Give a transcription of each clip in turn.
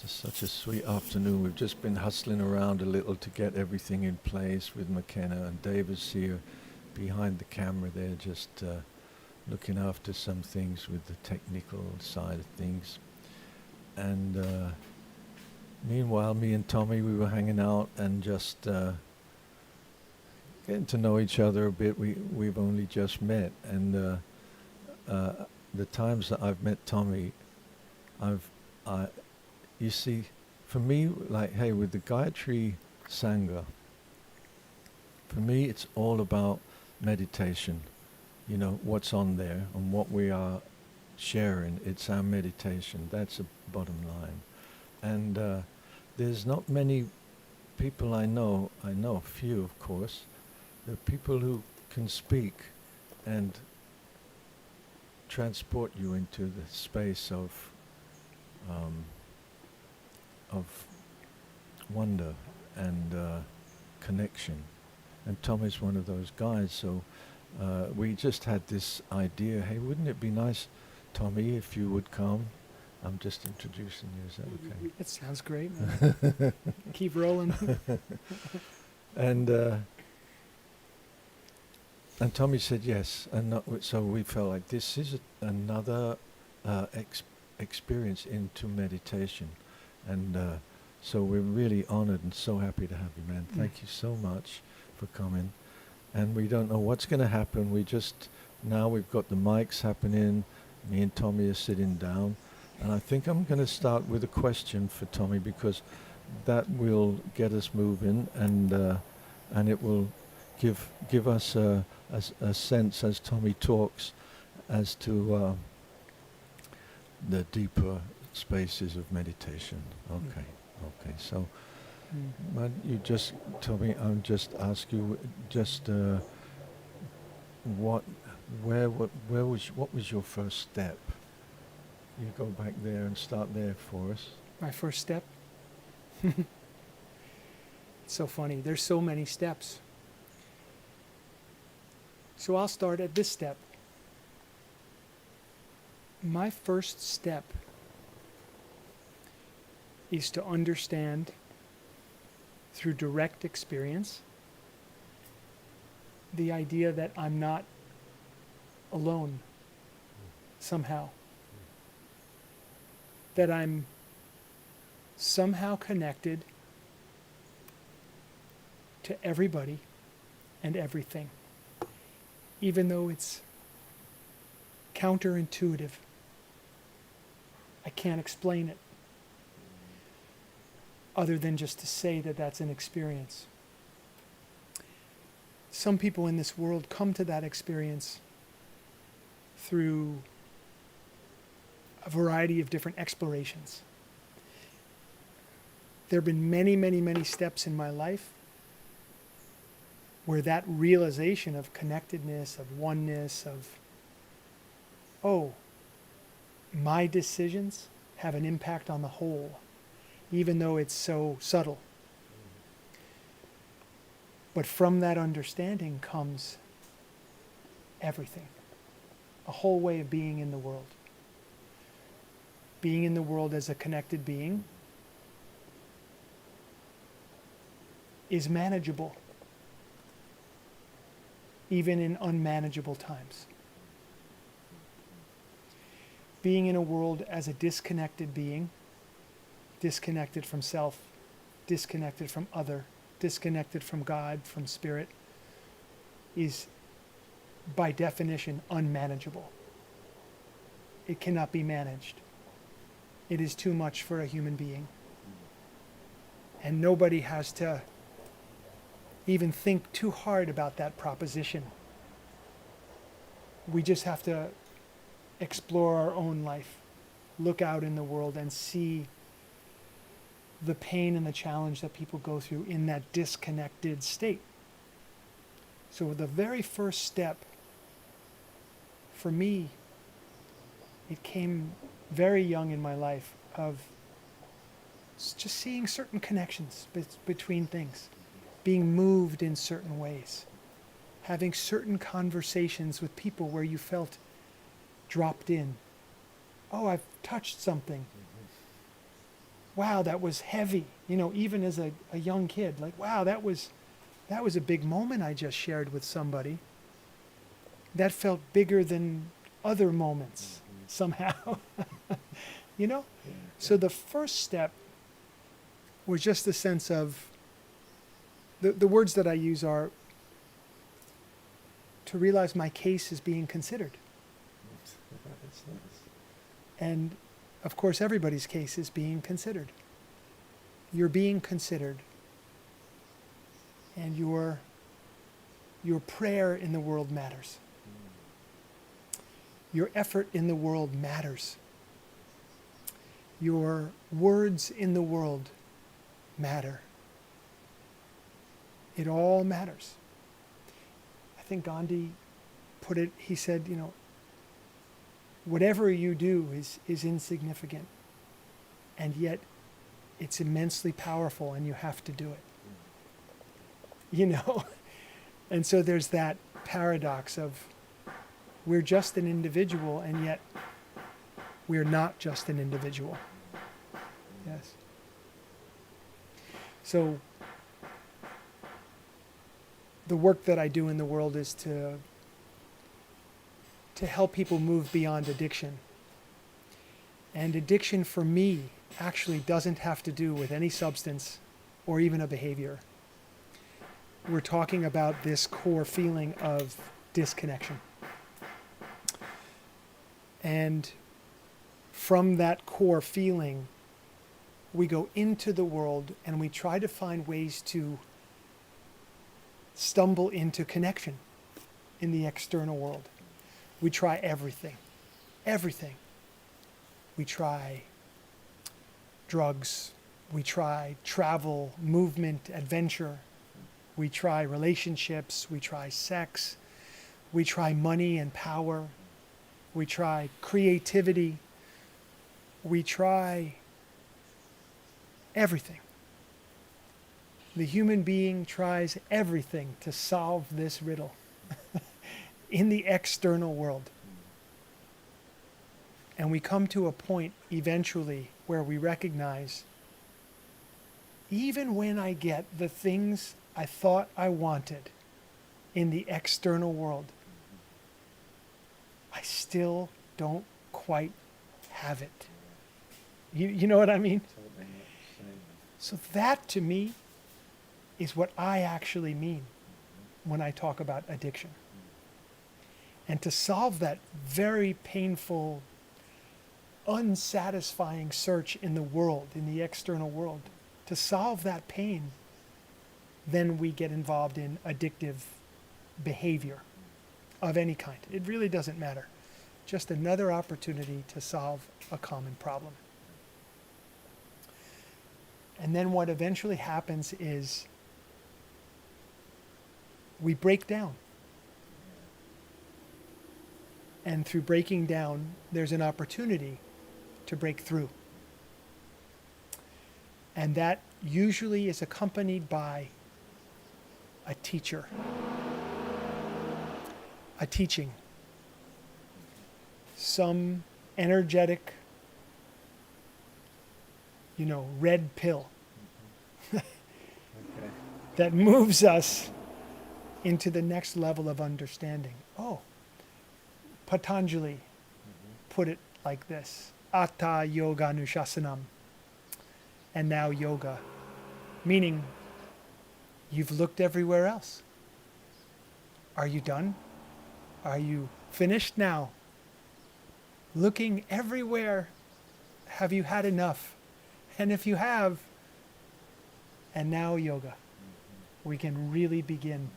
Just such a sweet afternoon. We've just been hustling around a little to get everything in place with McKenna, and David's here behind the camera there, just looking after some things with the technical side of things. And meanwhile, me and Tommy, we were hanging out and just getting to know each other a bit. We've only just met, and the times that I've met Tommy, you see, for me, like, hey, with the Gayatri Sangha, for me, it's all about meditation. You know, what's on there and what we are sharing, it's our meditation. That's the bottom line. And there's not many people I know a few, of course. There are people who can speak and transport you into the space of wonder and connection. And Tommy's one of those guys, so we just had this idea, hey, wouldn't it be nice, Tommy, if you would come? I'm just introducing you, is that okay? It sounds great, man. Keep rolling. And Tommy said yes, and so we felt like this is another experience into meditation. And so we're really honored and so happy to have you, man. Thank you so much for coming. And we don't know what's going to happen. Now we've got the mics happening. Me and Tommy are sitting down. And I think I'm going to start with a question for Tommy, because that will get us moving, and it will give us a sense as Tommy talks as to the deeper spaces of meditation. Okay. So, you just, Tommy, I'll just ask you, just what was your first step? You go back there and start there for us. My first step? It's so funny. There's so many steps. So I'll start at this step. My first step is to understand through direct experience the idea that I'm not alone somehow. That I'm somehow connected to everybody and everything, even though it's counterintuitive. I can't explain it other than just to say that that's an experience. Some people in this world come to that experience through a variety of different explorations. There have been many, many, many steps in my life where that realization of connectedness, of oneness, of, oh, my decisions have an impact on the whole, even though it's so subtle. But from that understanding comes everything, a whole way of being in the world. Being in the world as a connected being is manageable, even in unmanageable times. Being in a world as a disconnected being, disconnected from self, disconnected from other, disconnected from God, from spirit, is by definition unmanageable. It cannot be managed. It is too much for a human being. And nobody has to even think too hard about that proposition. We just have to explore our own life, look out in the world and see the pain and the challenge that people go through in that disconnected state. So the very first step for me, it came very young in my life, of just seeing certain connections between things, being moved in certain ways, having certain conversations with people where you felt dropped in. Oh, I've touched something. wow, that was heavy. Even as a young kid, like, wow, that was a big moment I just shared with somebody. That felt bigger than other moments somehow. So the first step was just the sense of, the words that I use are to realize my case is being considered. That's nice. And of course, everybody's case is being considered. You're being considered. And your prayer in the world matters. Your effort in the world matters. Your words in the world matter. It all matters. I think Gandhi put it, he said, whatever you do is insignificant, and yet it's immensely powerful, and you have to do it. And so there's that paradox of, we're just an individual, and yet we're not just an individual. Yes. So the work that I do in the world is to help people move beyond addiction. And addiction for me actually doesn't have to do with any substance or even a behavior. We're talking about this core feeling of disconnection. And from that core feeling, we go into the world and we try to find ways to stumble into connection in the external world. We try everything. Everything. We try drugs. We try travel, movement, adventure. We try relationships. We try sex. We try money and power. We try creativity. We try everything. The human being tries everything to solve this riddle in the external world. And we come to a point eventually where we recognize, even when I get the things I thought I wanted in the external world, I still don't quite have it. You know what I mean? So that to me is what I actually mean when I talk about addiction. And to solve that very painful, unsatisfying search in the world, in the external world, to solve that pain, then we get involved in addictive behavior of any kind. It really doesn't matter. Just another opportunity to solve a common problem. And then what eventually happens is we break down. And through breaking down, there's an opportunity to break through. And that usually is accompanied by a teacher, a teaching, some energetic, red pill that moves us into the next level of understanding. Oh, Patanjali put it like this: Atta Yoga Nushasanam. And now yoga. Meaning, you've looked everywhere else. Are you done? Are you finished now? Looking everywhere, have you had enough? And if you have, and now yoga. We can really begin.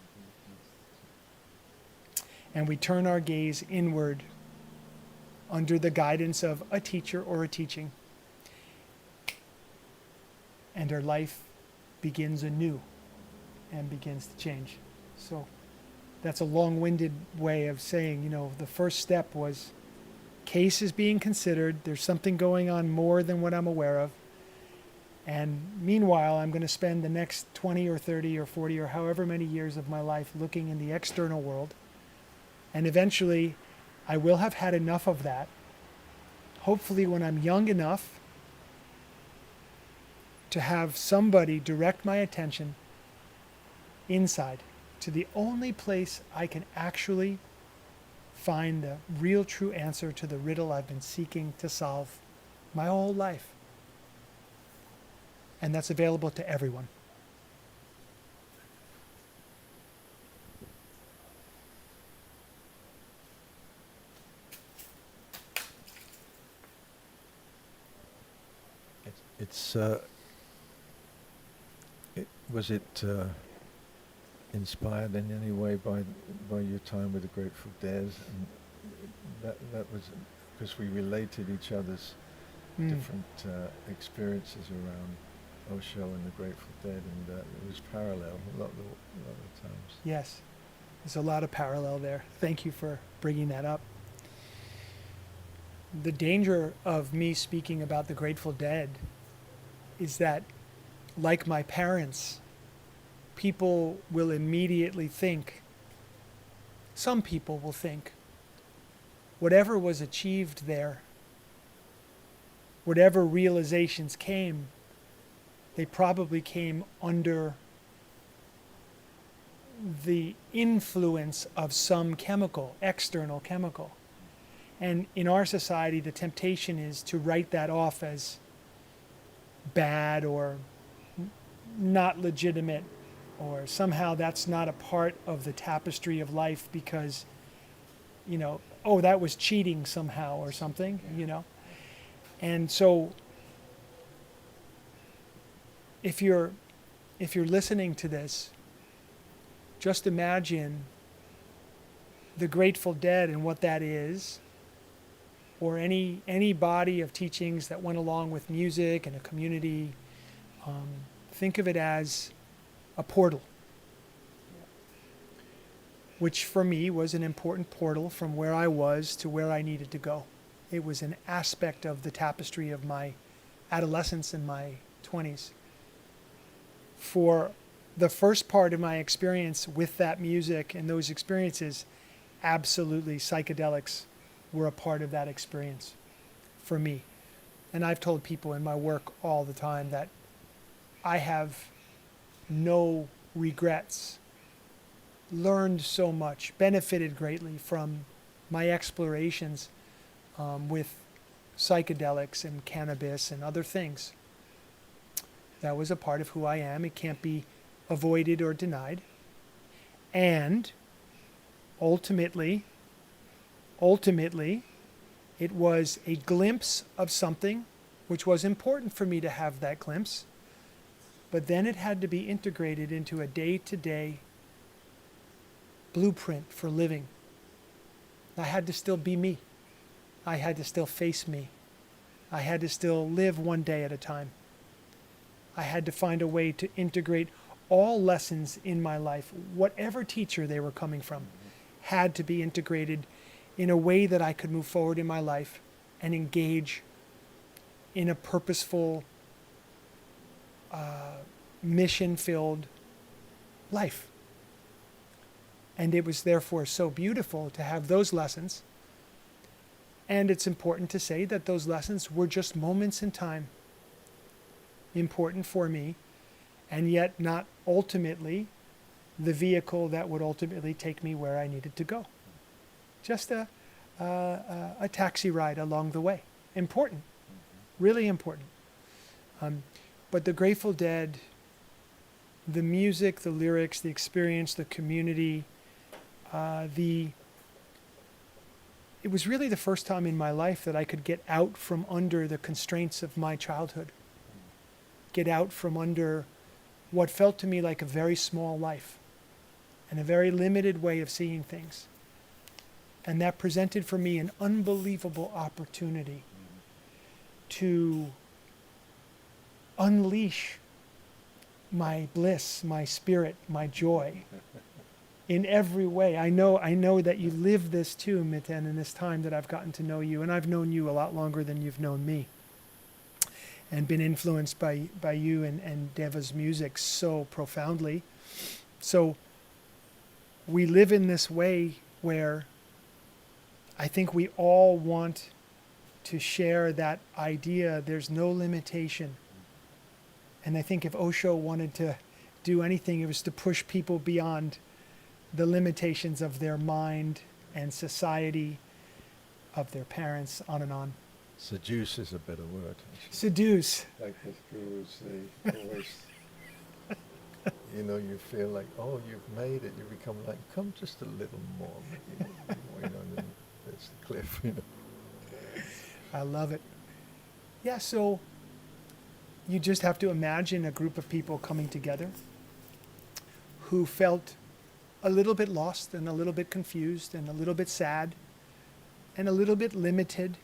And we turn our gaze inward under the guidance of a teacher or a teaching. And our life begins anew and begins to change. So that's a long-winded way of saying, the first step was case is being considered. There's something going on more than what I'm aware of. And meanwhile, I'm going to spend the next 20 or 30 or 40 or however many years of my life looking in the external world. And eventually, I will have had enough of that. Hopefully, when I'm young enough, to have somebody direct my attention inside to the only place I can actually find the real true answer to the riddle I've been seeking to solve my whole life. And that's available to everyone. Was it inspired in any way by your time with the Grateful Dead? And that was because we related each other's different experiences around Osho and the Grateful Dead, and it was parallel a lot of times. Yes, there's a lot of parallel there. Thank you for bringing that up. The danger of me speaking about the Grateful Dead is that, like my parents, people will immediately think, some people will think, whatever was achieved there, whatever realizations came, they probably came under the influence of some chemical, external chemical. And in our society, the temptation is to write that off as bad or not legitimate, or somehow that's not a part of the tapestry of life because, oh, that was cheating somehow or something, And so if you're listening to this, just imagine the Grateful Dead and what that is, or any body of teachings that went along with music and a community. Think of it as a portal, which for me was an important portal from where I was to where I needed to go. It was an aspect of the tapestry of my adolescence and my 20s. For the first part of my experience with that music and those experiences, absolutely psychedelics were a part of that experience for me. And I've told people in my work all the time that I have no regrets, learned so much, benefited greatly from my explorations with psychedelics and cannabis and other things. That was a part of who I am. It can't be avoided or denied. And ultimately, it was a glimpse of something which was important for me to have that glimpse. But then it had to be integrated into a day-to-day blueprint for living. I had to still be me. I had to still face me. I had to still live one day at a time. I had to find a way to integrate all lessons in my life, whatever teacher they were coming from, had to be integrated in a way that I could move forward in my life and engage in a purposeful, mission-filled life. And it was therefore so beautiful to have those lessons. And it's important to say that those lessons were just moments in time, important for me, and yet not ultimately the vehicle that would ultimately take me where I needed to go. Just a taxi ride along the way. Important, really important. But the Grateful Dead, the music, the lyrics, the experience, the community, it was really the first time in my life that I could get out from under the constraints of my childhood. Get out from under what felt to me like a very small life and a very limited way of seeing things. And that presented for me an unbelievable opportunity to unleash my bliss, my spirit, my joy in every way. I know that you live this too, Miten, in this time that I've gotten to know you, and I've known you a lot longer than you've known me, and been influenced by you and Deva's music so profoundly. So we live in this way where I think we all want to share that idea. There's no limitation And I think if Osho wanted to do anything, it was to push people beyond the limitations of their mind and society, of their parents, on and on. Seduce is a better word. Actually. Seduce. Like the gurus, they always, you feel like, oh, you've made it. You become like, come just a little more, maybe, and then there's the cliff, I love it. Yeah, so you just have to imagine a group of people coming together who felt a little bit lost and a little bit confused and a little bit sad and a little bit limited,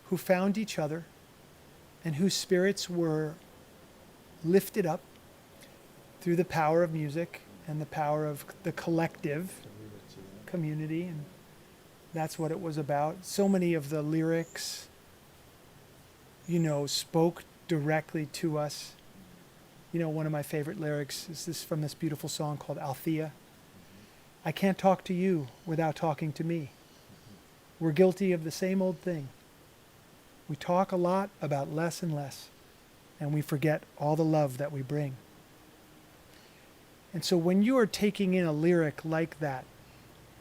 who found each other and whose spirits were lifted up through the power of music and the power of the collective community. And that's what it was about. So many of the lyrics, spoke directly to us. One of my favorite lyrics is this from this beautiful song called Althea. I can't talk to you without talking to me. We're guilty of the same old thing. We talk a lot about less and less, and we forget all the love that we bring. And so when you are taking in a lyric like that,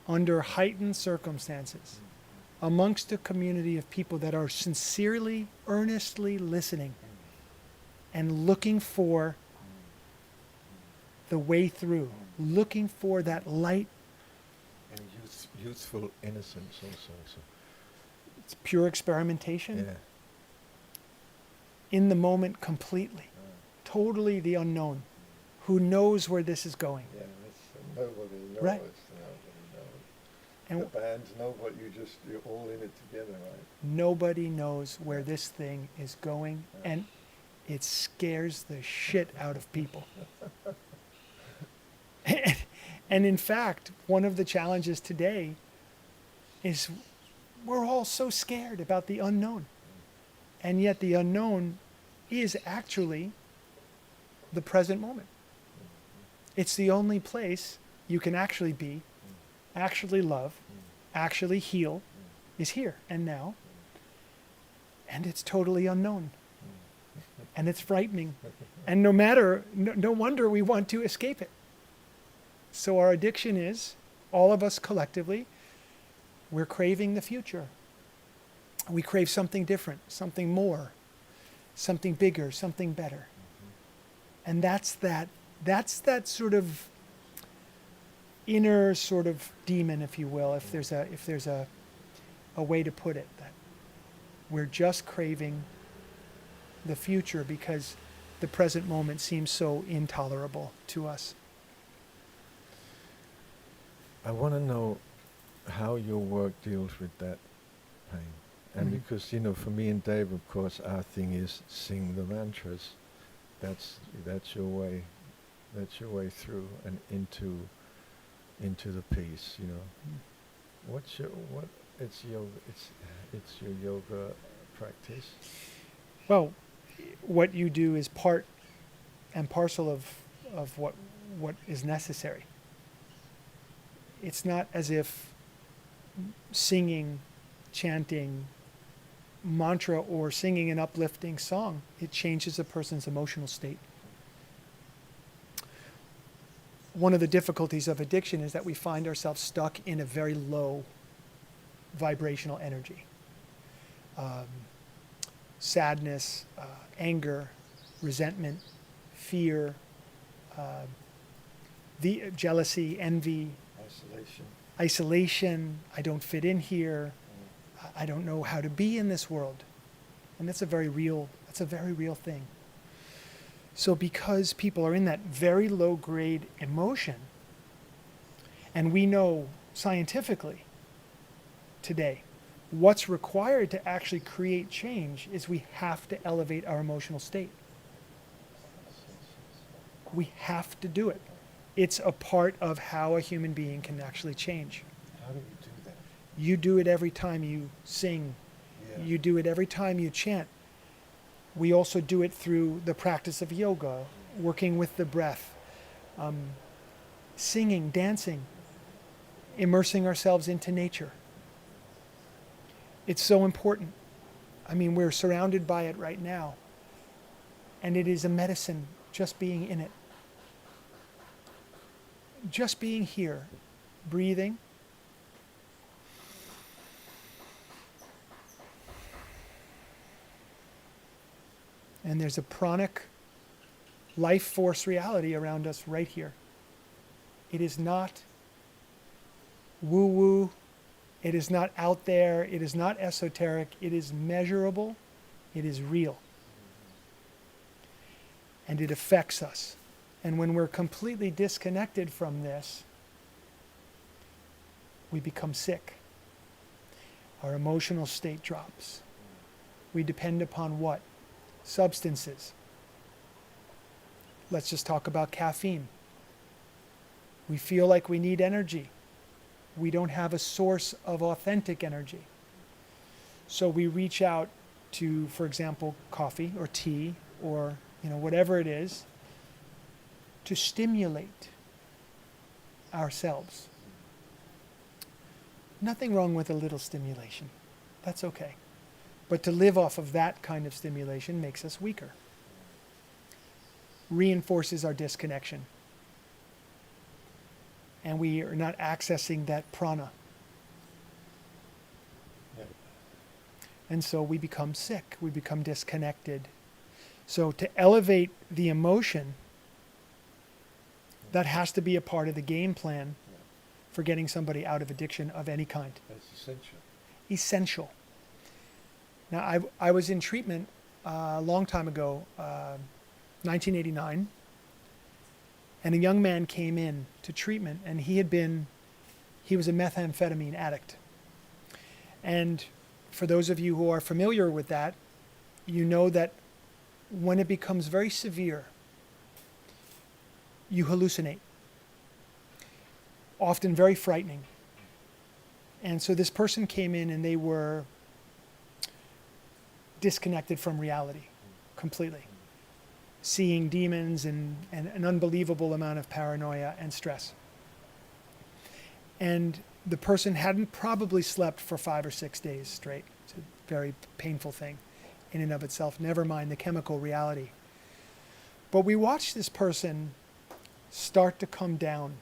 under heightened circumstances, amongst a community of people that are sincerely, earnestly listening and looking for the way through, looking for that light. And youthful innocence also. It's pure experimentation. Yeah. In the moment completely. Totally the unknown. Who knows where this is going? Yeah, nobody knows. Right. And And the bands know, but you're all in it together, right? nobody knows where this thing is going, and it scares the shit out of people. And in fact, one of the challenges today is we're all so scared about the unknown. And yet the unknown is actually the present moment. It's the only place you can actually be, actually love, actually heal, is here and now. And it's totally unknown. And it's frightening. And no wonder we want to escape it. So our addiction is, all of us collectively, we're craving the future. We crave something different, something more, something bigger, something better. And that's that sort of inner sort of demon, if you will, if there's a way to put it, that we're just craving the future because the present moment seems so intolerable to us. I want to know how your work deals with that pain. And because, for me and Dave, of course, our thing is sing the mantras. That's your way. That's your way through and into the peace, It's yoga. It's your yoga practice. Well, what you do is part and parcel of what is necessary. It's not as if singing, chanting, mantra, or singing an uplifting song, it changes a person's emotional state. One of the difficulties of addiction is that we find ourselves stuck in a very low vibrational energy. Sadness, anger, resentment, fear, jealousy, envy, isolation. I don't fit in here. I don't know how to be in this world. And that's a very real thing. So because people are in that very low grade emotion, and we know scientifically today, what's required to actually create change is we have to elevate our emotional state. We have to do it. It's a part of how a human being can actually change. How do you do that? You do it every time you sing. Yeah. You do it every time you chant. We also do it through the practice of yoga, working with the breath, singing, dancing, immersing ourselves into nature. It's so important. I mean, we're surrounded by it right now. And it is a medicine just being in it. Just being here, breathing. And there's a pranic life force reality around us right here. It is not woo-woo. It is not out there. It is not esoteric. It is measurable. It is real. And it affects us. And when we're completely disconnected from this, we become sick. Our emotional state drops. We depend upon what? Substances. Let's just talk about caffeine. We feel like we need energy. We don't have a source of authentic energy. So we reach out to, for example, coffee or tea or whatever it is to stimulate ourselves. Nothing wrong with a little stimulation. That's okay. But to live off of that kind of stimulation makes us weaker. Reinforces our disconnection. And we are not accessing that prana. Yeah. And so we become sick. We become disconnected. So to elevate the emotion, that has to be a part of the game plan for getting somebody out of addiction of any kind. That's essential. Essential. Now, I was in treatment a long time ago, 1989, and a young man came in to treatment, and he was a methamphetamine addict. And for those of you who are familiar with that, you know that when it becomes very severe, you hallucinate. Often very frightening. And so this person came in and they were disconnected from reality completely. Seeing demons and an unbelievable amount of paranoia and stress. And the person hadn't probably slept for 5 or 6 days straight. It's a very painful thing in and of itself, never mind the chemical reality. But we watched this person start to come down.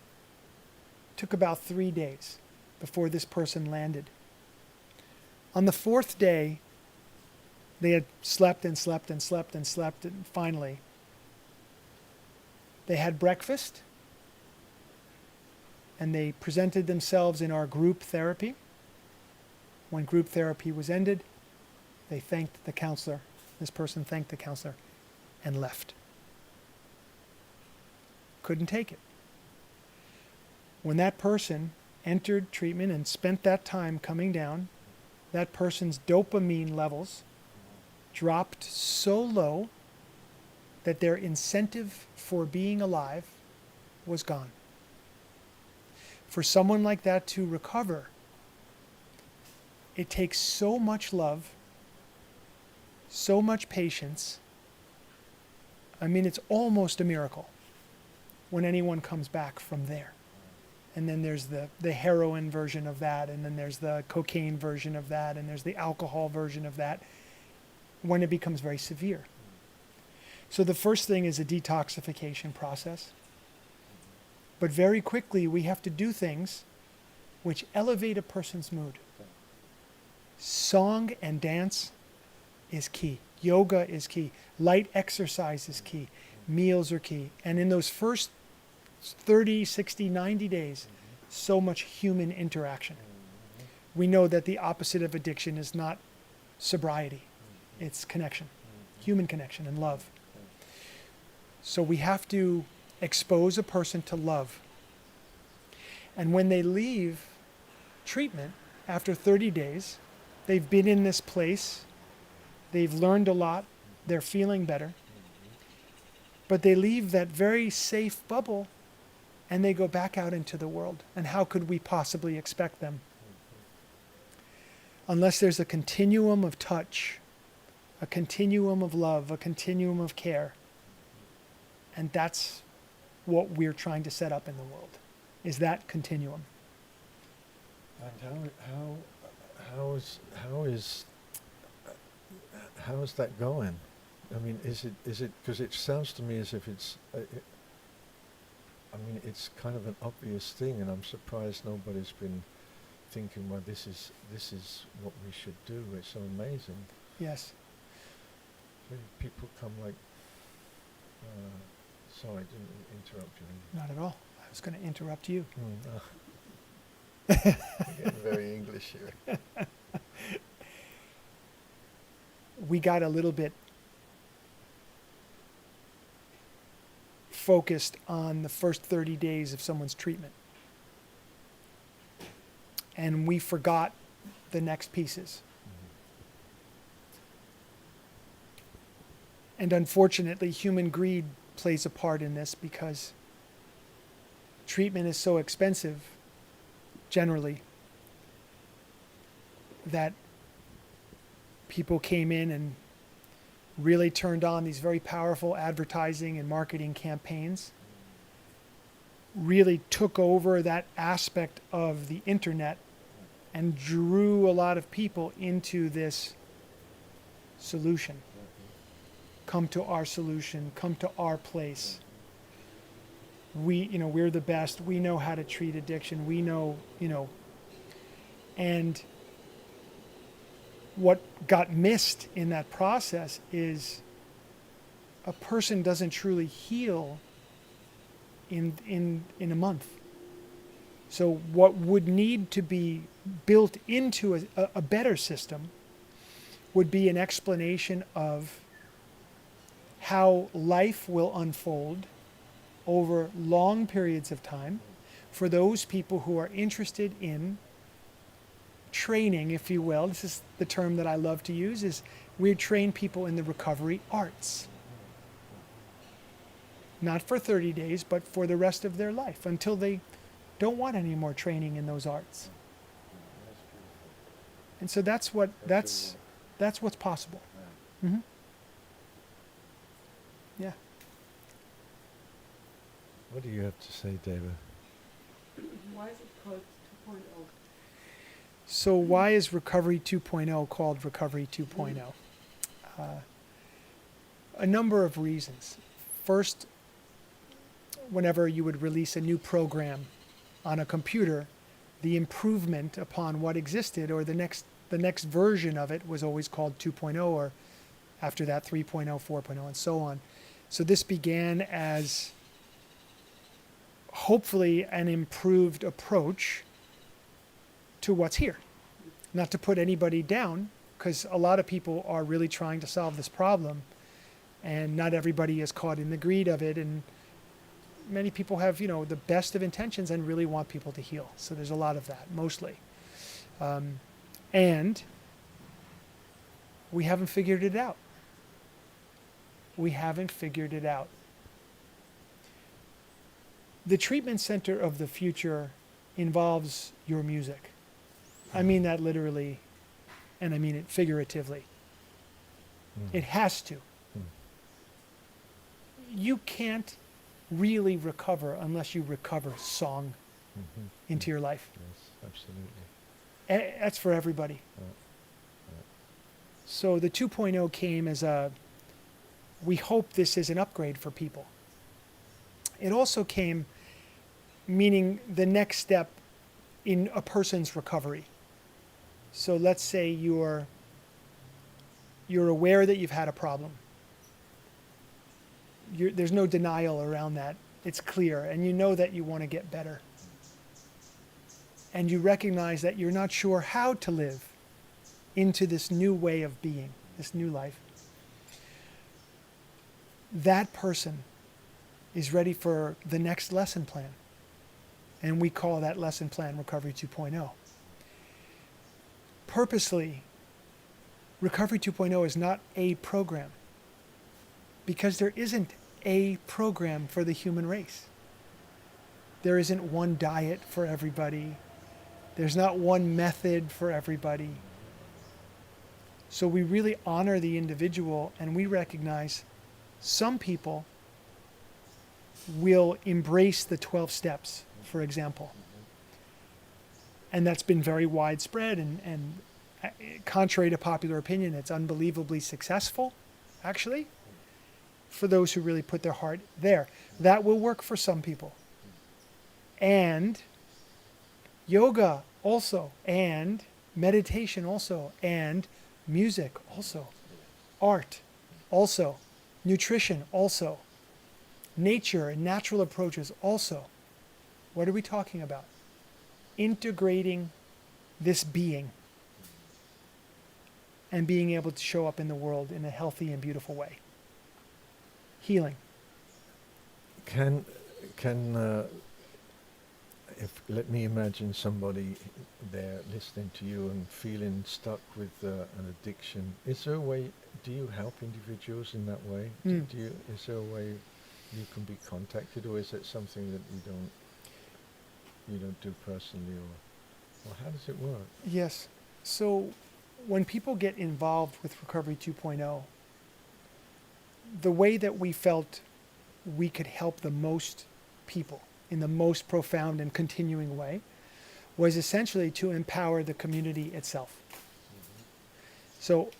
It took about 3 days before this person landed. On the 4th day, they had slept and slept and slept and slept, and finally, they had breakfast, and they presented themselves in our group therapy. When group therapy was ended, they thanked the counselor. This person thanked the counselor and left. Couldn't take it. When that person entered treatment and spent that time coming down, that person's dopamine levels dropped so low that their incentive for being alive was gone. For someone like that to recover, it takes so much love, so much patience. I mean, it's almost a miracle when anyone comes back from there. And then there's the heroin version of that, and then there's the cocaine version of that, and there's the alcohol version of that, when it becomes very severe. So the first thing is a detoxification process. But very quickly, we have to do things which elevate a person's mood. Song and dance is key. Yoga is key. Light exercise is key. Meals are key. And in those first 30, 60, 90 days, so much human interaction. We know that the opposite of addiction is not sobriety. It's connection, human connection and love. So we have to expose a person to love. And when they leave treatment, after 30 days, they've been in this place, they've learned a lot, they're feeling better, but they leave that very safe bubble and they go back out into the world. And how could we possibly expect them? Unless there's a continuum of touch, a continuum of love, a continuum of care. And that's what we're trying to set up in the world, is that continuum. And how is that going? I mean, is it, because it sounds to me as if it's, I mean, it's kind of an obvious thing, and I'm surprised nobody's been thinking, well, this is what we should do. It's so amazing. Yes. People come like, sorry, I didn't interrupt you. Not at all. I was going to interrupt you. We're getting very English here. We got a little bit focused on the first 30 days of someone's treatment. And we forgot the next pieces. And unfortunately, human greed plays a part in this because treatment is so expensive, generally, that people came in and really turned on these very powerful advertising and marketing campaigns, really took over that aspect of the internet and drew a lot of people into this solution. Come to our solution, come to our place. We're the best. We know how to treat addiction. We know, and what got missed in that process is a person doesn't truly heal in a month. So what would need to be built into a better system would be an explanation of how life will unfold over long periods of time for those people who are interested in training, if you will. This is the term that I love to use, is we train people in the recovery arts. Not for 30 days, but for the rest of their life until they don't want any more training in those arts. And so that's what's possible. Mm-hmm. Yeah. What do you have to say, Deva? Why is it called 2.0? So why is Recovery 2.0 called Recovery 2.0? A number of reasons. First, whenever you would release a new program on a computer, the improvement upon what existed, or the next version of it, was always called 2.0, or after that 3.0, 4.0, and so on. So this began as hopefully an improved approach to what's here. Not to put anybody down, because a lot of people are really trying to solve this problem, and not everybody is caught in the greed of it, and many people have, the best of intentions and really want people to heal. So there's a lot of that, mostly. And we haven't figured it out. We haven't figured it out. The treatment center of the future involves your music. I mean that literally, and I mean it figuratively. It has to. You can't really recover unless you recover song into your life. Yes, absolutely. That's for everybody. So the 2.0 came as we hope this is an upgrade for people. It also came meaning the next step in a person's recovery. So let's say you're aware that you've had a problem. There's no denial around that. It's clear, and you know that you want to get better. And you recognize that you're not sure how to live into this new way of being, this new life. That person is ready for the next lesson plan. And we call that lesson plan Recovery 2.0. Purposely, Recovery 2.0 is not a program, because there isn't a program for the human race. There isn't one diet for everybody. There's not one method for everybody. So we really honor the individual, and we recognize some people will embrace the 12 steps, for example. And that's been very widespread, and contrary to popular opinion, it's unbelievably successful, actually. for those who really put their heart there. That will work for some people. And yoga also, and meditation also, and music also, art also, nutrition also, nature and natural approaches also. What are we talking about? Integrating this being and being able to show up in the world in a healthy and beautiful way. Healing. Can if let me imagine somebody there listening to you and feeling stuck with an addiction. Is there a way? Do you help individuals in that way? Mm. Is there a way you can be contacted, or is it something that you don't do personally, or how does it work? Yes. So when people get involved with Recovery 2.0, the way that we felt we could help the most people in the most profound and continuing way was essentially to empower the community itself. So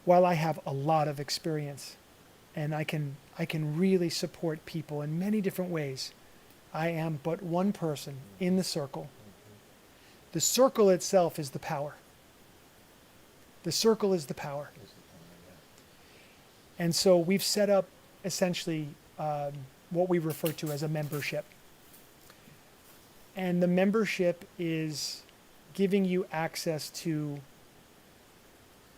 while I have a lot of experience and I can really support people in many different ways, I am but one person in the circle. The circle itself is the power. The circle is the power. And so we've set up essentially what we refer to as a membership. And the membership is giving you access to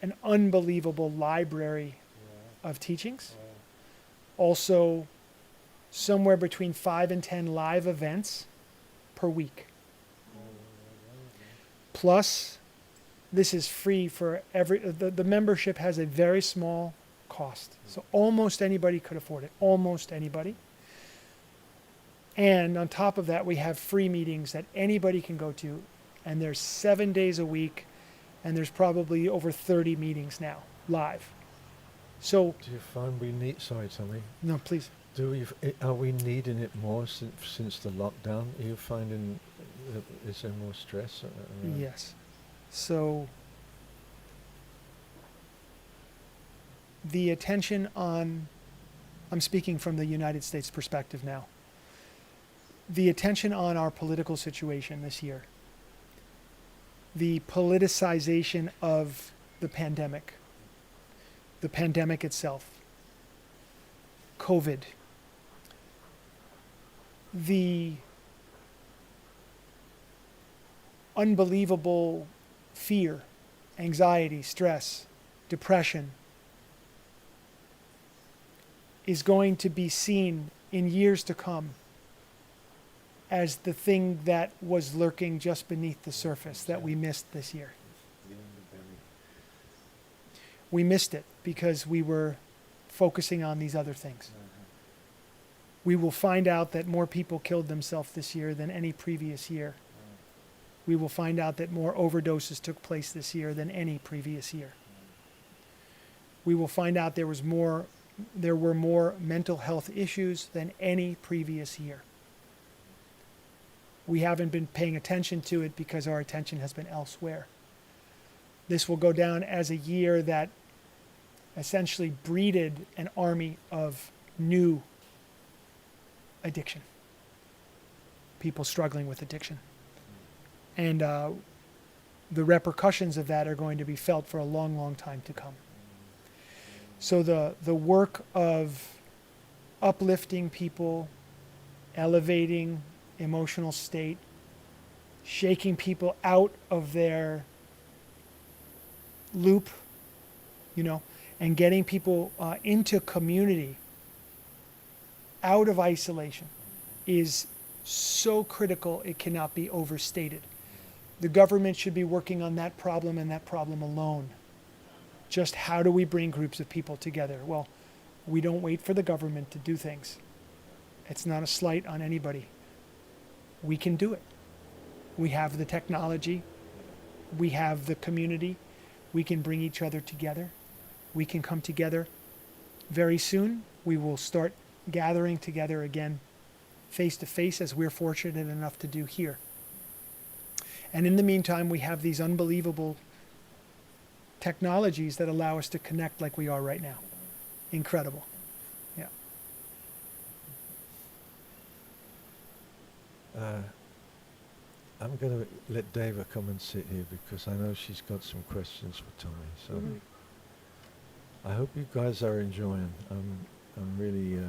an unbelievable library of teachings. Also, somewhere between 5 and 10 live events per week. Plus, this is free for the membership has a very small cost. So almost anybody could afford it, almost anybody. And on top of that, we have free meetings that anybody can go to, and there's 7 days a week, and there's probably over 30 meetings now, live. So, Do you find we need? Sorry, Tommy. no, please. Are we needing it more since the lockdown? Are you finding is there more stress? Yes. So, the attention on, I'm speaking from the United States perspective now, the attention on our political situation this year, the politicization of the pandemic itself, COVID, the unbelievable fear, anxiety, stress, depression is going to be seen in years to come as the thing that was lurking just beneath the surface that we missed this year. We missed it because we were focusing on these other things. We will find out that more people killed themselves this year than any previous year. We will find out that more overdoses took place this year than any previous year. We will find out there were more mental health issues than any previous year. We haven't been paying attention to it because our attention has been elsewhere. This will go down as a year that essentially breeded an army of new addiction. People struggling with addiction. And the repercussions of that are going to be felt for a long, long time to come. So the work of uplifting people, elevating emotional state, shaking people out of their loop, and getting people into community, out of isolation, is so critical it cannot be overstated. The government should be working on that problem and that problem alone. Just how do we bring groups of people together? Well, we don't wait for the government to do things. It's not a slight on anybody. We can do it. We have the technology. We have the community. We can bring each other together. We can come together. Very soon, we will start gathering together again, face to face, as we're fortunate enough to do here. And in the meantime, we have these unbelievable technologies that allow us to connect like we are right now. Incredible. I'm going to let Deva come and sit here because I know she's got some questions for Tommy. So Mhm. I hope you guys are enjoying. I'm really,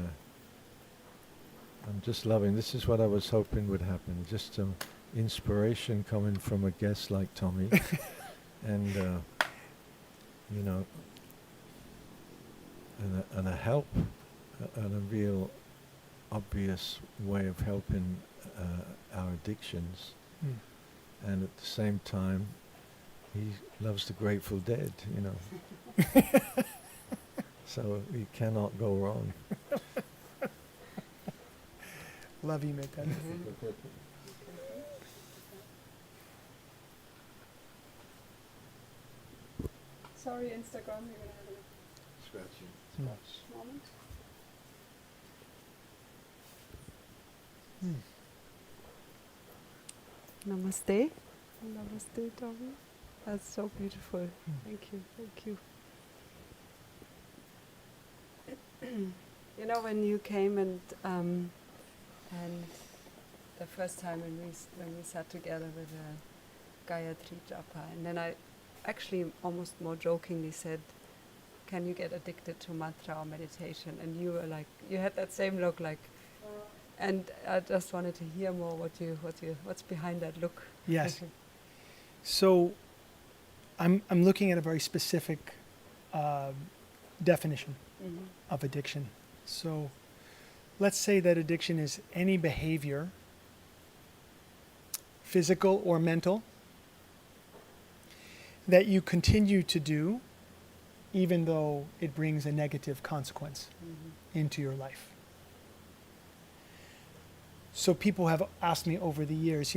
I'm just loving. This is what I was hoping would happen. Just some inspiration coming from a guest like Tommy, and you know, and a help, and a real obvious way of helping our addictions. Mm. And at the same time, he loves the Grateful Dead, you know. So you cannot go wrong. Love you, Miten. Sorry, Instagram, you're gonna have a Scratching. moment. Namaste. Namaste, Tommy. That's so beautiful. Thank you, thank you. You know, when you came and the first time when we sat together with Gayatri Japa, and then I actually almost more jokingly said, "Can you get addicted to mantra or meditation?" And you were like, you had that same look, like. And I just wanted to hear more what's behind that look. Yes. So I'm looking at a very specific definition Mhm. of addiction. So let's say that addiction is any behavior, physical or mental, that you continue to do even though it brings a negative consequence Mhm. into your life. So people have asked me over the years,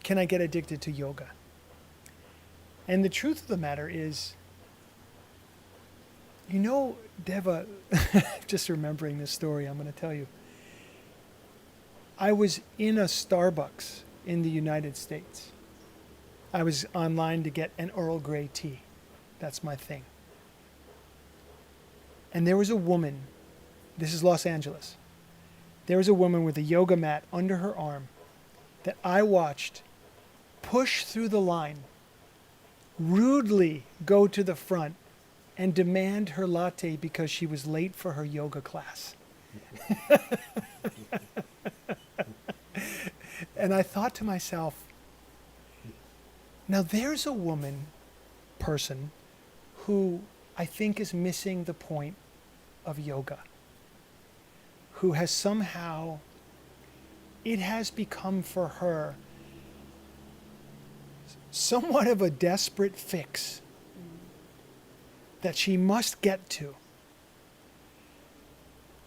can I get addicted to yoga? And the truth of the matter is, Deva, just remembering this story, I'm going to tell you. I was in a Starbucks in the United States. I was online to get an Earl Grey tea. That's my thing. And there was a woman, this is Los Angeles. There was a woman with a yoga mat under her arm that I watched push through the line, rudely go to the front, and demand her latte because she was late for her yoga class. And I thought to myself, now there's a person, who I think is missing the point of yoga, who has somehow, it has become for her somewhat of a desperate fix that she must get to.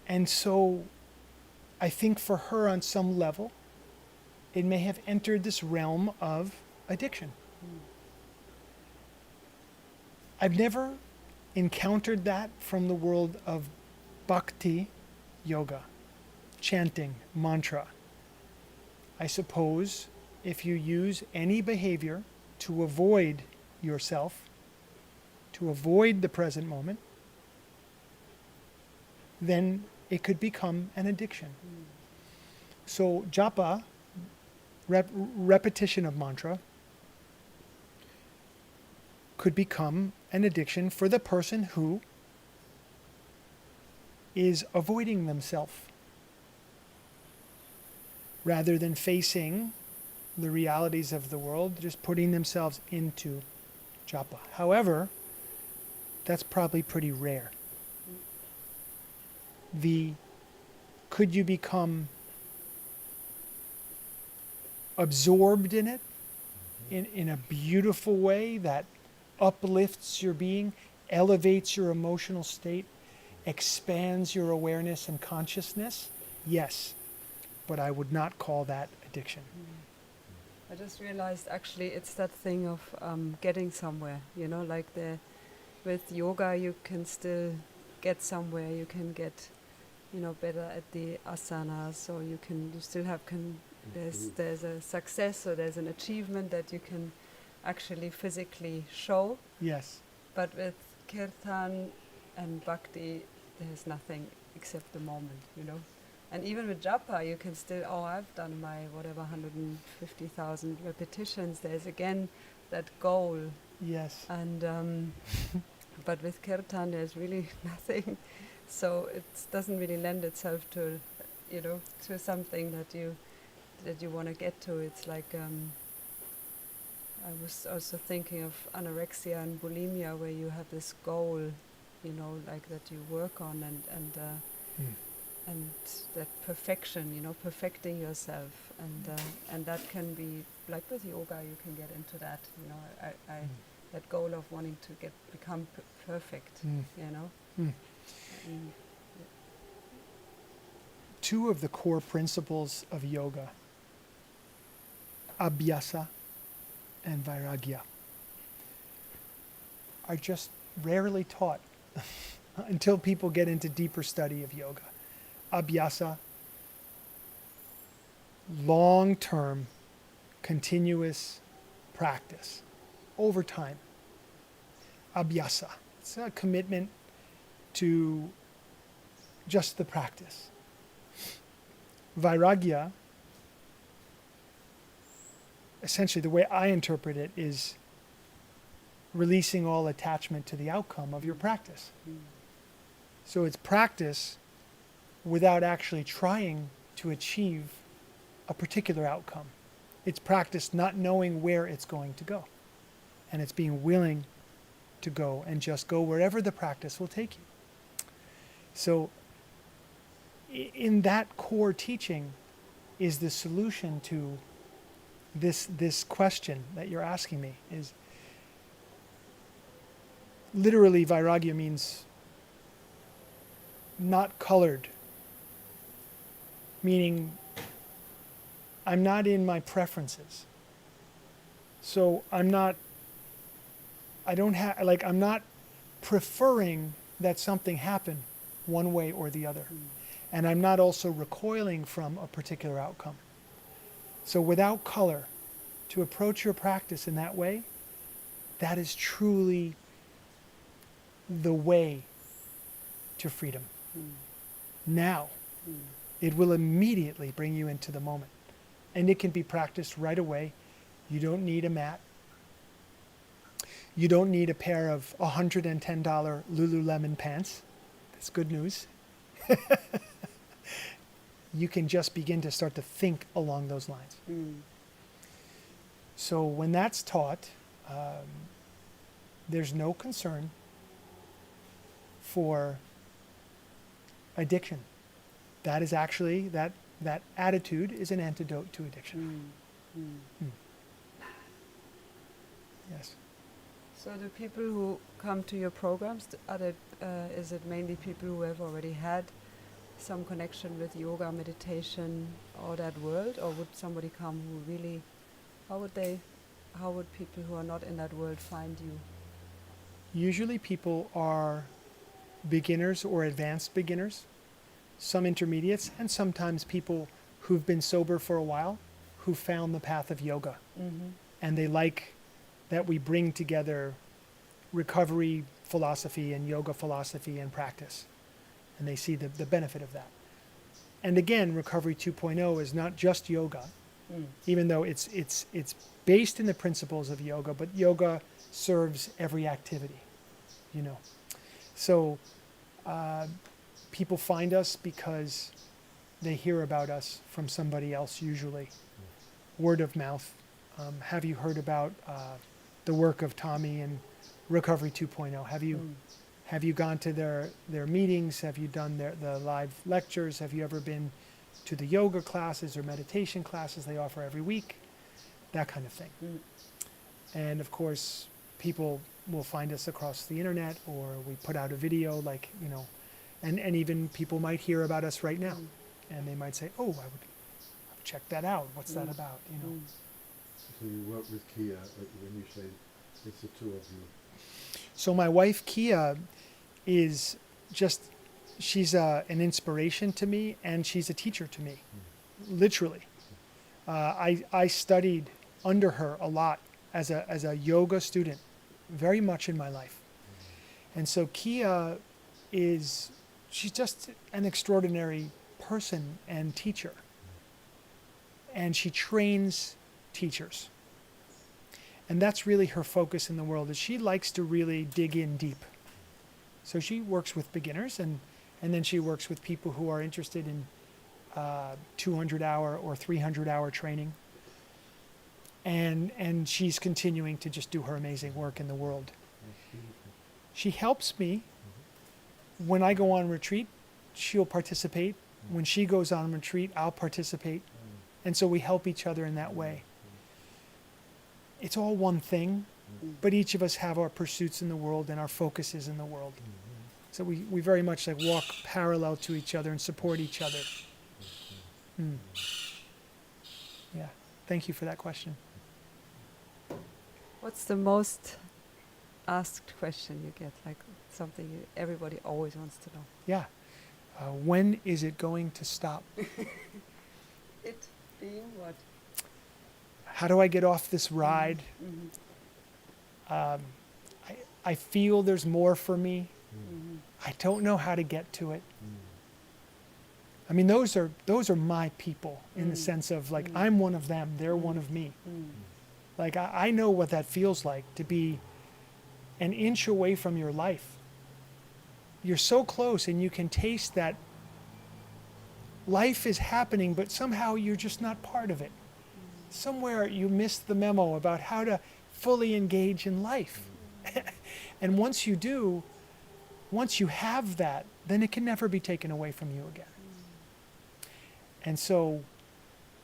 And so I think for her on some level, it may have entered this realm of addiction. I've never encountered that from the world of bhakti yoga, chanting, mantra. I suppose if you use any behavior to avoid yourself, to avoid the present moment, then it could become an addiction. So japa, repetition of mantra, could become an addiction for the person who is avoiding themselves rather than facing the realities of the world, just putting themselves into japa. However, that's probably pretty rare. Could you become absorbed in it in a beautiful way that uplifts your being, elevates your emotional state, expands your awareness and consciousness? Yes, but I would not call that addiction. I just realized actually it's that thing of getting somewhere, like with yoga you can still get somewhere, you can get, better at the asanas, or you still have, there's a success or there's an achievement that you can actually physically show. Yes. But with kirtan and bhakti, there's nothing except the moment, And even with japa, you can still, oh, I've done my whatever 150,000 repetitions. There's again that goal. Yes. And but with kirtan, there's really nothing. So it doesn't really lend itself to, to something that you want to get to. It's like I was also thinking of anorexia and bulimia, where you have this goal, like that you work on, and that perfection, perfecting yourself, and that can be like with yoga. You can get into that, that goal of wanting to become perfect, And, Two of the core principles of yoga, abhyasa and vairagya, are just rarely taught until people get into deeper study of yoga. Abhyasa, long-term, continuous practice over time. Abhyasa, it's a commitment to just the practice. Vairagya, essentially the way I interpret it, is releasing all attachment to the outcome of your practice. So it's practice without actually trying to achieve a particular outcome. It's practice not knowing where it's going to go. And it's being willing to go and just go wherever the practice will take you. So in that core teaching is the solution to this question that you're asking me. Is literally, Vairagya means not colored, meaning I'm not in my preferences. So I'm not preferring that something happen one way or the other. And I'm not also recoiling from a particular outcome. So without color, to approach your practice in that way, that is truly the way to freedom. Now, it will immediately bring you into the moment. And it can be practiced right away. You don't need a mat. You don't need a pair of $110 Lululemon pants. That's good news. You can just begin to start to think along those lines. So when that's taught, there's no concern for addiction. That is actually, that attitude is an antidote to addiction. Yes. So the people who come to your programs, is it mainly people who have already had some connection with yoga, meditation, or that world, or would somebody come who really, how would people who are not in that world find you? Usually people are beginners or advanced beginners, some intermediates, and sometimes people who've been sober for a while, who found the path of yoga. And they like that we bring together recovery philosophy and yoga philosophy and practice. And they see the benefit of that. And again, Recovery 2.0 is not just yoga, even though it's based in the principles of yoga, but yoga serves every activity, So people find us because they hear about us from somebody else, usually. Word of mouth. Have you heard about the work of Tommy and Recovery 2.0? Have you gone to their meetings? Have you done the live lectures? Have you ever been to the yoga classes or meditation classes they offer every week? That kind of thing. And of course, people will find us across the internet, or we put out a video, and even people might hear about us right now, and they might say, "Oh, I would check that out. What's that about?" So you work with Kia when you say it's the two of you. So my wife Kia is she's an inspiration to me, and she's a teacher to me, literally. I studied under her a lot as a yoga student, very much in my life. And so Kia she's just an extraordinary person and teacher. And she trains teachers. And that's really her focus in the world, is she likes to really dig in deep. So she works with beginners, and then she works with people who are interested in 200-hour or 300-hour training. And she's continuing to just do her amazing work in the world. She helps me. When I go on retreat, she'll participate. When she goes on retreat, I'll participate. And so we help each other in that way. It's all one thing, but each of us have our pursuits in the world and our focuses in the world. So we very much like walk parallel to each other and support each other. Yeah, thank you for that question. What's the most asked question you get? Like something everybody always wants to know. Yeah. When is it going to stop? It being what? How do I get off this ride? I feel there's more for me. I don't know how to get to it. I mean, those are my people in the sense of like, I'm one of them, they're one of me. Like, I know what that feels like, to be an inch away from your life. You're so close and you can taste that life is happening, but somehow you're just not part of it. Somewhere you missed the memo about how to fully engage in life. And once you do, once you have that, then it can never be taken away from you again. And so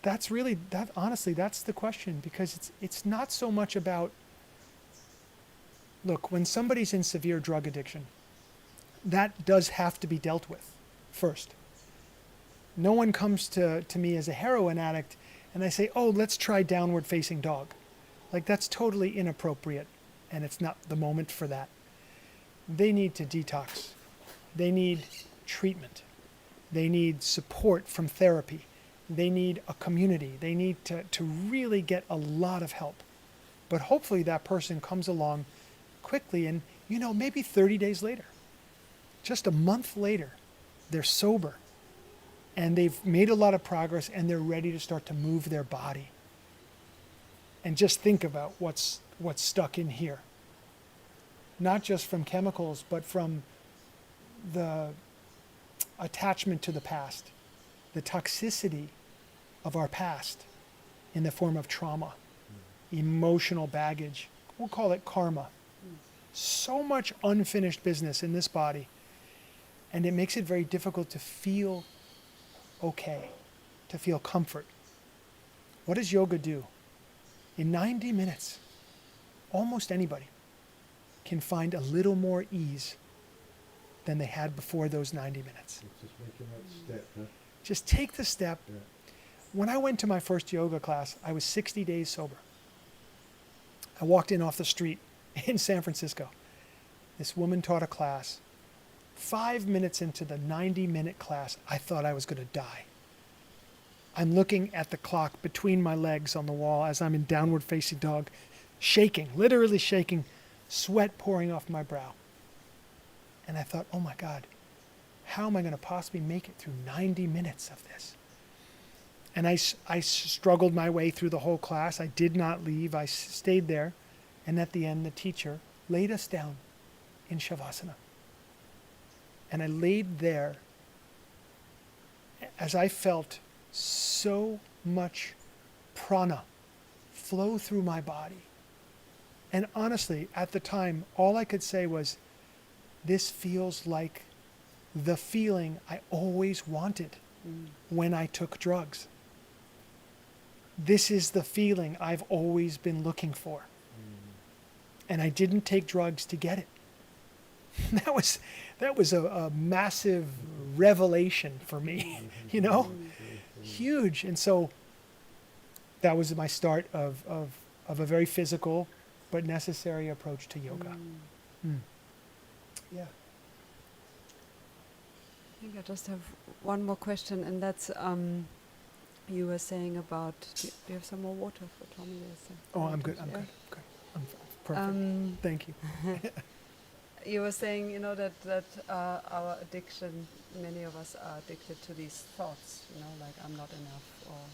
that's really, that honestly, that's the question, because it's not so much about, look, when somebody's in severe drug addiction, that does have to be dealt with first. No one comes to me as a heroin addict and they say, oh, let's try downward facing dog. Like, that's totally inappropriate, and it's not the moment for that. They need to detox. They need treatment. They need support from therapy. They need a community. They need to really get a lot of help. But hopefully that person comes along quickly, and maybe 30 days later, just a month later, they're sober and they've made a lot of progress and they're ready to start to move their body. And just think about what's stuck in here. Not just from chemicals, but from the attachment to the past, the toxicity of our past in the form of trauma, emotional baggage. We'll call it karma. So much unfinished business in this body, and it makes it very difficult to feel okay, to feel comfort. What does yoga do? In 90 minutes, almost anybody can find a little more ease than they had before those 90 minutes. Just making that step, huh? Just take the step. Yeah. When I went to my first yoga class, I was 60 days sober. I walked in off the street in San Francisco. This woman taught a class. 5 minutes into the 90-minute class, I thought I was going to die. I'm looking at the clock between my legs on the wall as I'm in downward facing dog, shaking, literally shaking, sweat pouring off my brow. And I thought, oh my God, how am I going to possibly make it through 90 minutes of this? And I struggled my way through the whole class. I did not leave. I stayed there. And at the end, the teacher laid us down in Shavasana. And I laid there as I felt so much prana flow through my body. And honestly, at the time, all I could say was, this feels like the feeling I always wanted when I took drugs. This is the feeling I've always been looking for. And I didn't take drugs to get it. That was a massive revelation for me, huge. And so that was my start of a very physical but necessary approach to yoga. Yeah. I think I just have one more question, and that's you were saying about, do you have some more water for Tommy? Oh, I'm good. I'm Yeah. good. I'm perfect. Thank you. you were saying, you know, that our addiction, many of us are addicted to these thoughts, you know, like I'm not enough, or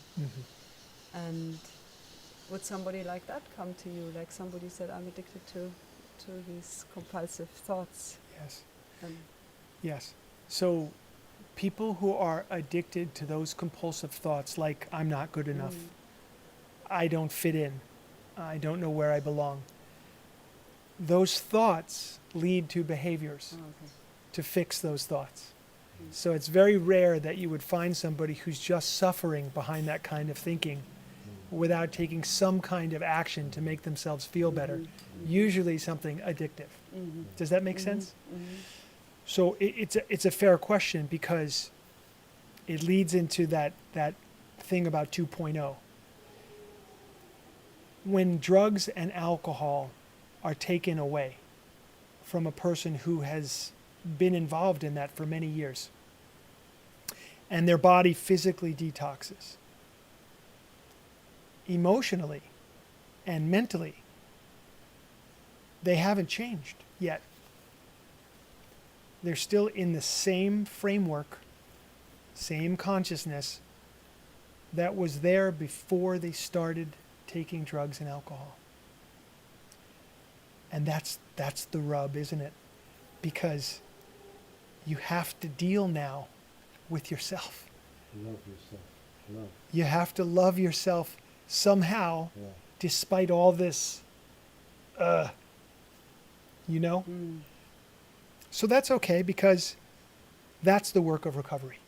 and would somebody like that come to you? Like somebody said, I'm addicted to these compulsive thoughts. Yes. And Yes. So people who are addicted to those compulsive thoughts, like I'm not good enough, I don't fit in, I don't know where I belong, those thoughts lead to behaviors okay. to fix those thoughts. So it's very rare that you would find somebody who's just suffering behind that kind of thinking without taking some kind of action to make themselves feel better. Usually something addictive. Does that make sense? So it's a fair question, because it leads into that thing about 2.0. When drugs and alcohol are taken away from a person who has been involved in that for many years, and their body physically detoxes, emotionally and mentally, they haven't changed yet. They're still in the same framework, same consciousness that was there before they started taking drugs and alcohol. And that's the rub, isn't it? Because you have to deal now with yourself. Love yourself. Love. You have to love yourself somehow, Yeah. despite all this, you know? So that's okay, because that's the work of recovery.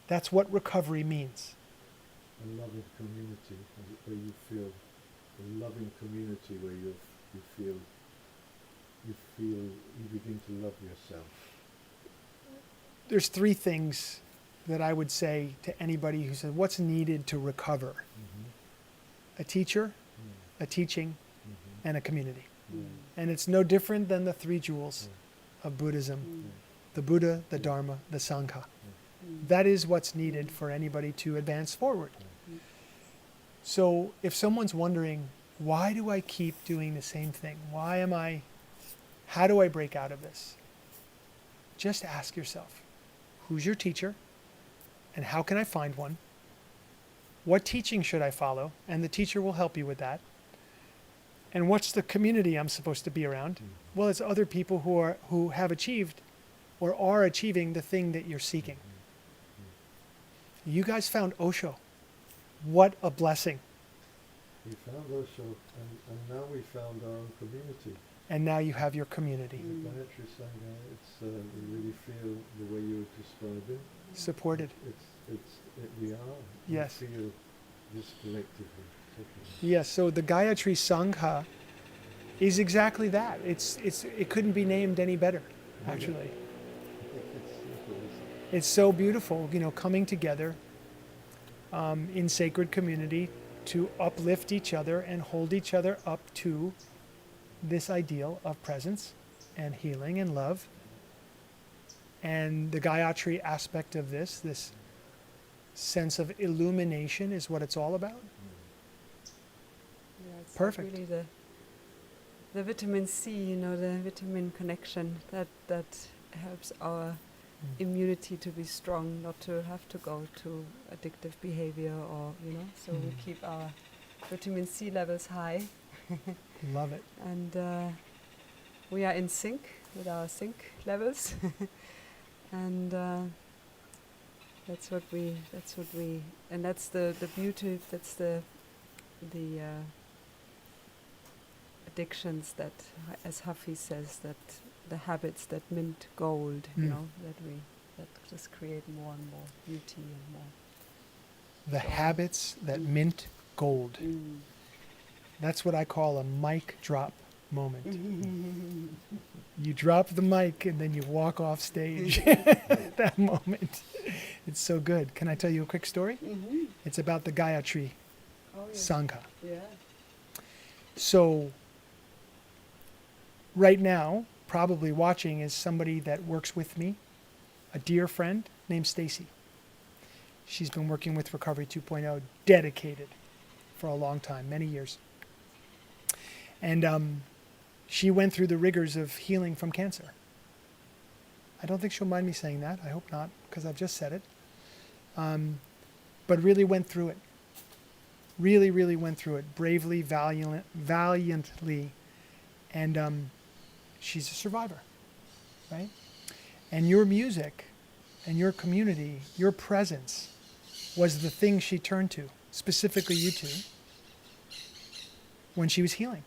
That's what recovery means. A loving community where you feel, a loving community where you begin to love yourself. There's three things that I would say to anybody who says, what's needed to recover? A teacher, a teaching, and a community. And it's no different than the three jewels of Buddhism: the Buddha, the Dharma, the Sangha. That is what's needed for anybody to advance forward. So if someone's wondering, why do I keep doing the same thing? How do I break out of this? Just ask yourself, who's your teacher? And how can I find one? What teaching should I follow? And the teacher will help you with that. And what's the community I'm supposed to be around? Well, it's other people who have achieved or are achieving the thing that you're seeking. You guys found Osho. What a blessing. We found Osho, and now we found our own community. And now you have your community. The Gayatri Sangha, we really feel the way you were describing. Supported. We are. Yes. We feel this collectively. Yes, so the Gayatri Sangha is exactly that. It couldn't be named any better, actually. It's so beautiful, coming together in sacred community to uplift each other and hold each other up to this ideal of presence and healing and love. And the Gayatri aspect of this sense of illumination is what it's all about. Yeah, it's Perfect. Like really the vitamin C, the vitamin connection that helps our immunity to be strong, not to have to go to addictive behavior, or so we keep our vitamin C levels high. Love it. And we are in sync with our zinc levels. And that's what we and that's the beauty, that's the addictions that, as Hafiz says, that the habits that mint gold, that just create more and more beauty and more. The habits that mint gold. That's what I call a mic drop moment. You drop the mic and then you walk off stage. That moment. It's so good. Can I tell you a quick story? It's about the Gayatri Sangha. Yeah. So right now, probably watching is somebody that works with me, a dear friend named Stacy. She's been working with Recovery 2.0, dedicated for a long time, many years. And she went through the rigors of healing from cancer. I don't think she'll mind me saying that. I hope not, because I've just said it. But really went through it. Really, really went through it. Bravely, valiantly. And she's a survivor, right? And your music and your community, your presence was the thing she turned to, specifically you two, when she was healing.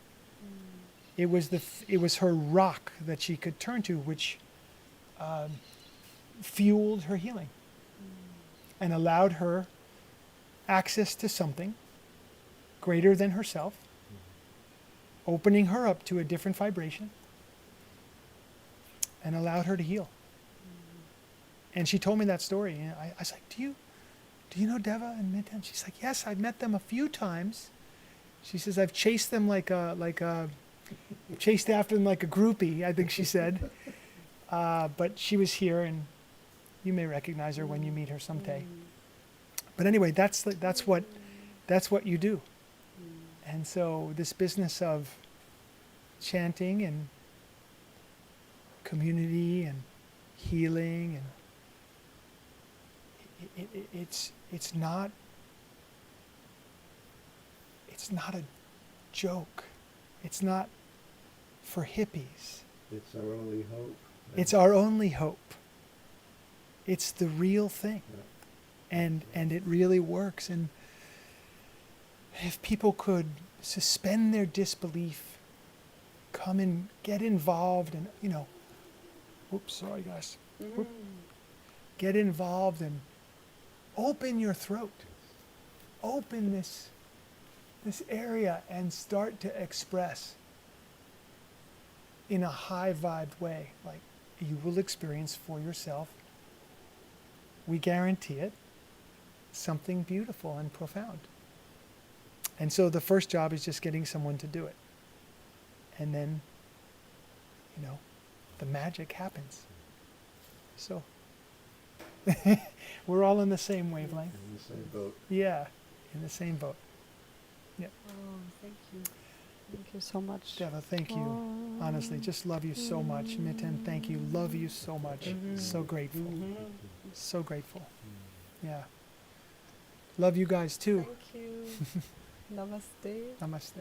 It was her rock that she could turn to, which fueled her healing and allowed her access to something greater than herself, opening her up to a different vibration, and allowed her to heal. And she told me that story. And I was like, do you know Deva and Miten? She's like, yes, I've met them a few times. She says, I've chased them chased after them like a groupie, I think she said. But she was here, and you may recognize her when you meet her someday. But anyway, that's what you do. And so this business of chanting and community and healing, and it's not a joke. It's not for hippies. It's our only hope. It's our only hope. It's the real thing. Yeah. And it really works. And if people could suspend their disbelief, come and get involved, and oops, sorry guys. Whoop. Get involved and open your throat. Open this area and start to express in a high vibe way. Like, you will experience for yourself, we guarantee it, something beautiful and profound. And so the first job is just getting someone to do it. And then, the magic happens. So we're all in the same wavelength. In the same boat. Yeah, in the same boat. Yeah. Oh, thank you. Thank you so much. Deva, thank you. Honestly, just love you so much. Miten, thank you. Love you so much. So grateful. So grateful. Yeah. Love you guys too. Thank you. Namaste. Namaste.